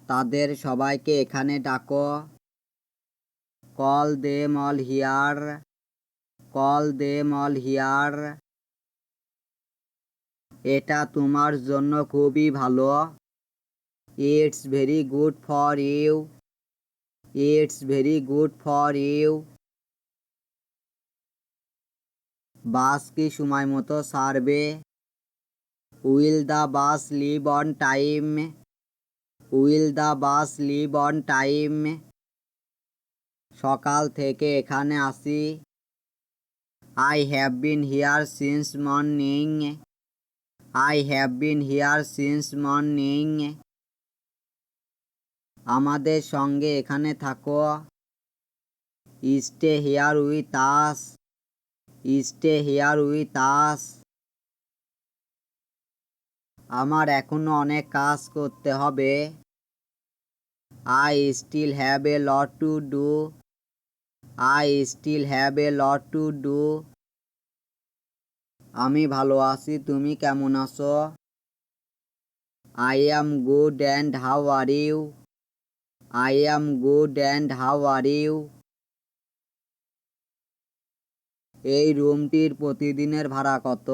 তাদের সবাইকে এখানে ডাকো। Call them all here. Call them all here. এটা তোমার জন্য খুবই ভালো। It's very good for you. It's very good for you. Bus কি সময় মতো ছাড়বে? Will the bus leave on time? Will the bus leave on time? সকাল থেকে এখানে আছি। I have been here since morning. I have been here since morning. আমাদের সঙ্গে এখানে থাকো। Stay here with us. Stay here with us. আমার এখনো অনেক কাজ করতে হবে। I still have a lot to do. I still have a lot to do. আমি ভালো আছি, তুমি কেমন আছো? I am good and how are you? I am good and how are you? এই রুমটির প্রতিদিনের ভাড়া কত?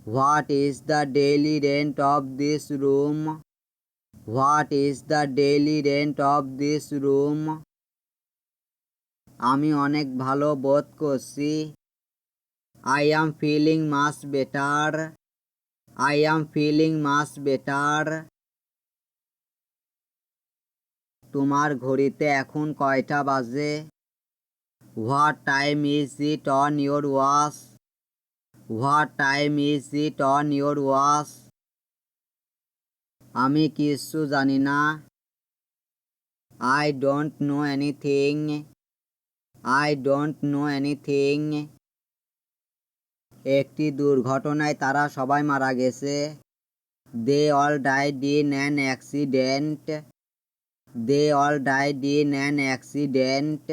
What is the daily rent of this room? What is the daily rent of this room? আমি অনেক ভালো বোধ করছি। I am feeling much better. I am feeling much better. তোমার ঘড়িতে এখন কয়টা বাজে? What time is it on your watch? What time is it on your watch? আমি কিচ্ছু জানি না। I don't know anything. I don't know anything. একটি দুর্ঘটনায় তারা সবাই মারা গেছে। They all died in an accident. They all died in an accident.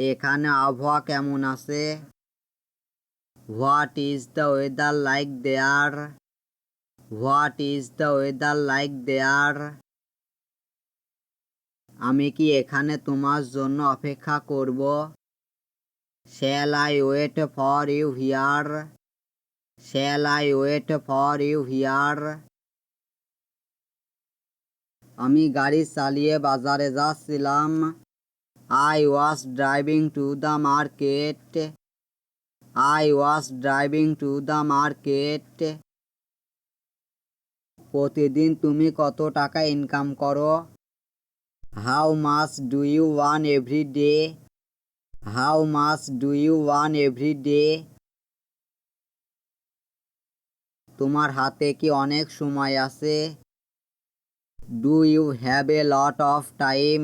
এখানে আবহাওয়া কেমন আছে? What is the weather like there? What is the weather like there? আমি কি এখানে তোমার জন্য অপেক্ষা করব? Shall I wait for you here? Shall I wait for you here? আমি গাড়ি চালিয়ে বাজারে যাচ্ছিলাম। I was driving to the market. I was driving to the market. প্রতিদিন তুমি কত টাকা ইনকাম করো? How much do you won every day? How much do you won every day? তোমার হাতে কি অনেক সময় আছে? Do you have a lot of time?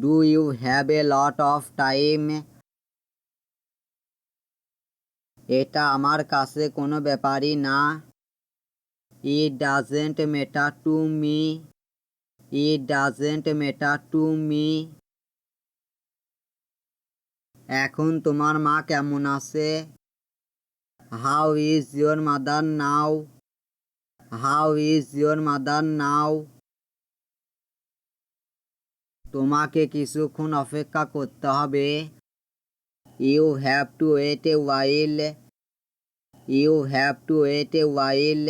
Do you have a lot of time? এটা আমার কাছে কোনো ব্যাপারই না। It doesn't matter to me. It doesn't matter to me. এখন তোমার মা কেমন আছে? How is your mother now? How is your mother now? তোমাকে কিছুক্ষণ অপেক্ষা করতে হবে। You have to wait a while. You have to wait a while.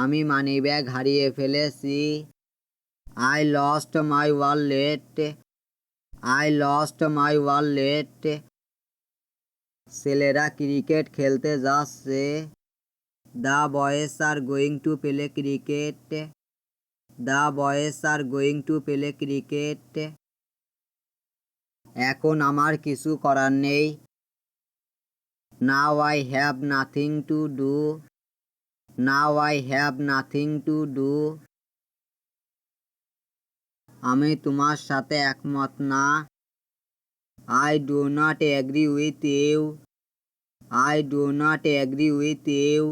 আমি মানিব্যাগ হারিয়ে ফেলেছি। I lost my wallet. I lost my wallet. ছেলেরা cricket খেলতে যাচ্ছে। The boys are going to play cricket. The boys are going to play cricket. এখন আমার কিছু করার নেই। Now I have nothing to do. Now I have nothing to do. আমি তোমার সাথে একমত না। I do not agree with you. I do not agree with you.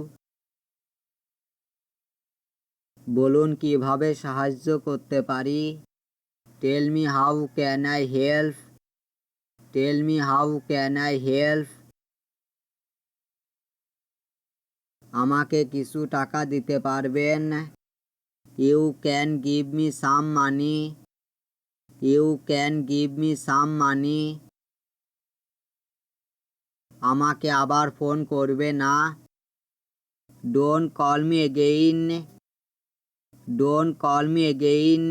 বলুন কিভাবে সাহায্য করতে পারি? Tell me how can I help? Tell me how can I help? আমাকে কিছু টাকা দিতে পারবেন? You can give me some money. You can give me some money. আমাকে আবার ফোন করবে না। Don't call me again. Don't call me again.